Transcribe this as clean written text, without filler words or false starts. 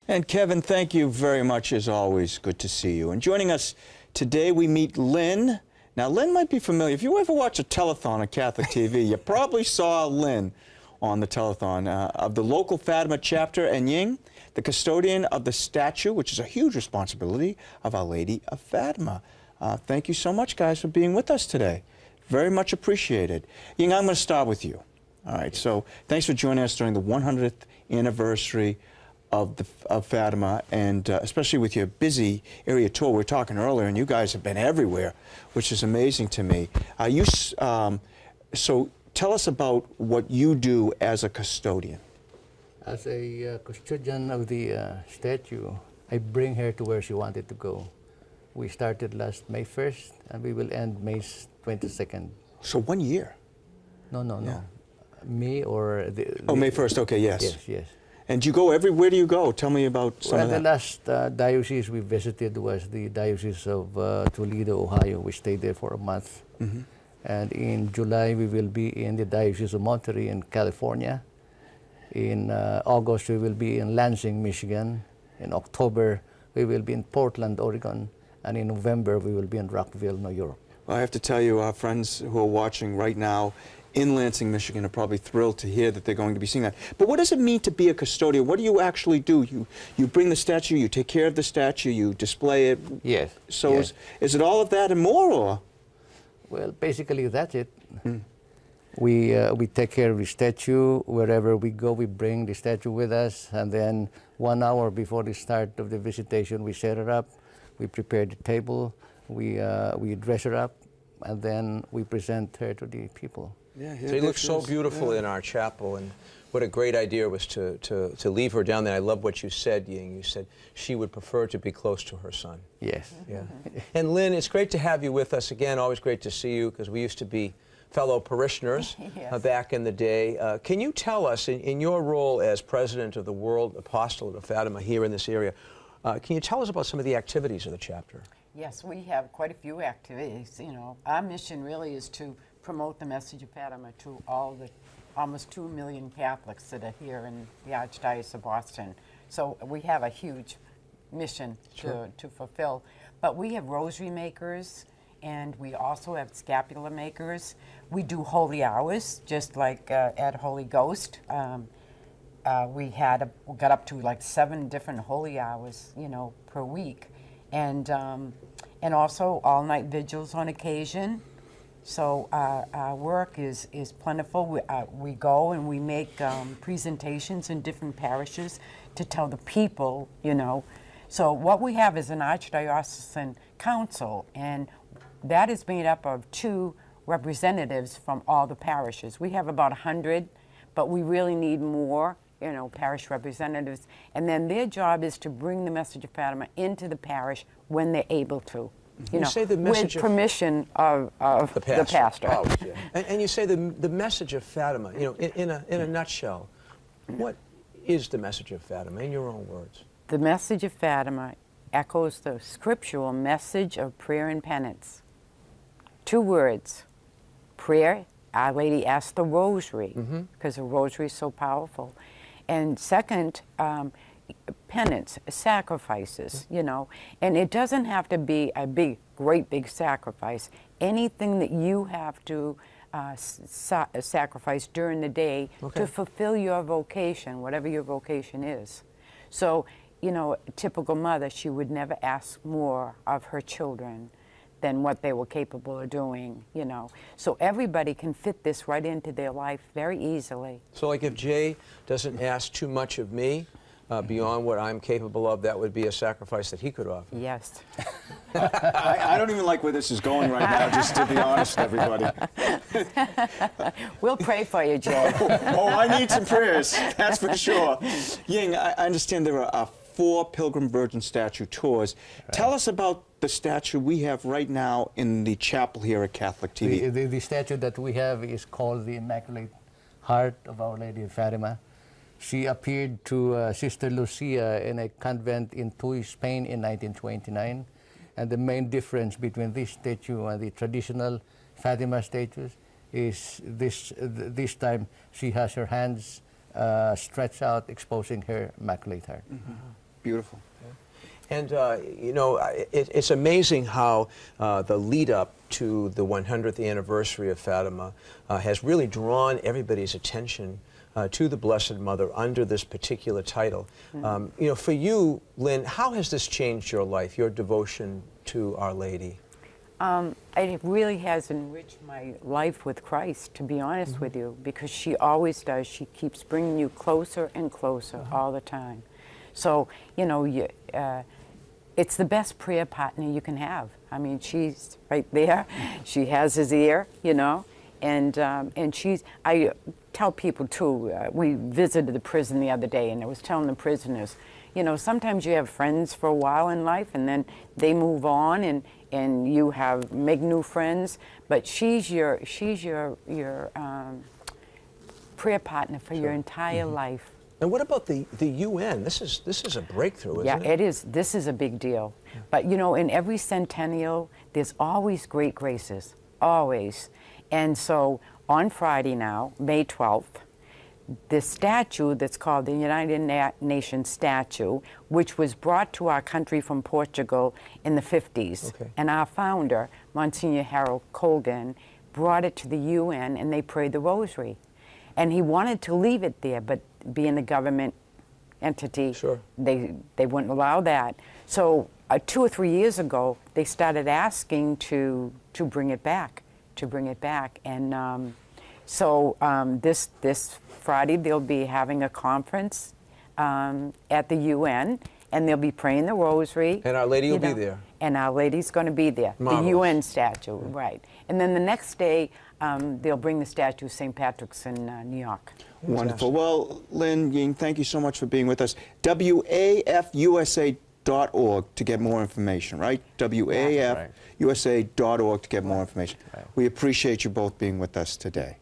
And Kevin, thank you very much as always. Good to see you. And joining us today, we meet Lynn. Now, Lynn might be familiar. If you ever watch a telethon on Catholic TV, you probably saw Lynn on the telethon of the local Fatima chapter, and Ying, the custodian of the statue, which is a huge responsibility, of Our Lady of Fatima. Thank you so much, guys, for being with us today. Very much appreciated. Ying, I'm going to start with you. All right, so thanks for joining us during the 100th anniversary of Fatima, and especially with your busy area tour. We were talking earlier, and you guys have been everywhere, which is amazing to me. So tell us about what you do as a custodian. As a custodian of the statue, I bring her to where she wanted to go. We started last May 1st, and we will end May 22nd. So 1 year? No. Yeah. Me or the... Oh, May 1st, okay, yes. Yes. And you go where do you go? Tell me about some of that. The last diocese we visited was the Diocese of Toledo, Ohio. We stayed there for a month. Mm-hmm. And in July, we will be in the Diocese of Monterey in California. In August, we will be in Lansing, Michigan. In October, we will be in Portland, Oregon. And in November, we will be in Rockville, New York. Well, I have to tell you, our friends who are watching right now in Lansing, Michigan, are probably thrilled to hear that they're going to be seeing that. But what does it mean to be a custodian? What do you actually do? You bring the statue, you take care of the statue, you display it? Yes. So yes. Is it all of that and more, or? Well, basically that's it. Mm. We take care of the statue. Wherever we go, we bring the statue with us, and then 1 hour before the start of the visitation, we set her up, we prepare the table, we dress her up, and then we present her to the people. Yeah, she looks so beautiful in our chapel, and what a great idea was to leave her down there. I love what you said, Ying. You said she would prefer to be close to her son. Yes. Yeah. And Lynn, it's great to have you with us again. Always great to see you, because we used to be fellow parishioners Yes. back in the day. Can you tell us, in your role as president of the World Apostolate of Fatima here in this area, can you tell us about some of the activities of the chapter? Yes, we have quite a few activities. You know, our mission really is to promote the message of Fatima to all the almost 2 million Catholics that are here in the Archdiocese of Boston. So we have a huge mission to fulfill. But we have rosary makers, and we also have scapular makers. We do holy hours, just like at Holy Ghost. We got up to like 7 different holy hours, you know, per week. And also all-night vigils on occasion. So our work is plentiful. We go and we make presentations in different parishes to tell the people, you know. So what we have is an Archdiocesan Council, and that is made up of 2 representatives from all the parishes. We have about 100, but we really need more, you know, parish representatives. And then their job is to bring the message of Fatima into the parish when they're able to. You know, say the message with permission of the pastor. Oh, yeah. and you say the message of Fatima, you know, in a nutshell, what is the message of Fatima, in your own words? The message of Fatima echoes the scriptural message of prayer and penance. 2 words, prayer. Our Lady asked the rosary, because the rosary is so powerful. And second, penance, sacrifices, you know. And it doesn't have to be a great big sacrifice. Anything that you have to sacrifice during the day to fulfill your vocation, whatever your vocation is. So, you know, a typical mother, she would never ask more of her children than what they were capable of doing, you know. So everybody can fit this right into their life very easily. So like if Jay doesn't ask too much of me, beyond what I'm capable of, that would be a sacrifice that he could offer. Yes. I don't even like where this is going right now, just to be honest with everybody. We'll pray for you, Jay. Oh, I need some prayers, that's for sure. Ying, I understand there are 4 Pilgrim Virgin statue tours. Right. Tell us about the statue we have right now in the chapel here at Catholic TV. The statue that we have is called the Immaculate Heart of Our Lady of Fatima. She appeared to Sister Lucia in a convent in Tuy, Spain in 1929. And the main difference between this statue and the traditional Fatima statues is this time she has her hands stretched out, exposing her Immaculate Heart. Mm-hmm. beautiful. And, you know, it's amazing how the lead up to the 100th anniversary of Fatima has really drawn everybody's attention to the Blessed Mother under this particular title. You know, for you, Lynn, how has this changed your life, your devotion to Our Lady? It really has enriched my life with Christ, to be honest with you, because she always does. She keeps bringing you closer and closer all the time. So, you know, it's the best prayer partner you can have. I mean, she's right there. She has his ear, you know, and I tell people too, we visited the prison the other day, and I was telling the prisoners, you know, sometimes you have friends for a while in life, and then they move on, and you make new friends, but she's your prayer partner for your entire life. And what about the UN? This is a breakthrough, isn't it? Yeah, it is. This is a big deal. But, you know, in every centennial, there's always great graces, always. And so on Friday now, May 12th, the statue that's called the United Nations statue, which was brought to our country from Portugal in the 50s. Okay. And our founder, Monsignor Harold Colgan, brought it to the UN, and they prayed the rosary. And he wanted to leave it there, but being a government entity, Sure. they wouldn't allow that. So 2 or 3 years ago, they started asking to bring it back, And this Friday, they'll be having a conference at the UN, and they'll be praying the rosary. And Our Lady will be know, there. And Our Lady's going to be there. Marvelous. The UN statue, right. And then the next day, they'll bring the statue of St. Patrick's in New York. Wonderful. Well, Lynn, Ying, thank you so much for being with us. WAFUSA.org to get more information, right? WAFUSA.org to get more information. We appreciate you both being with us today.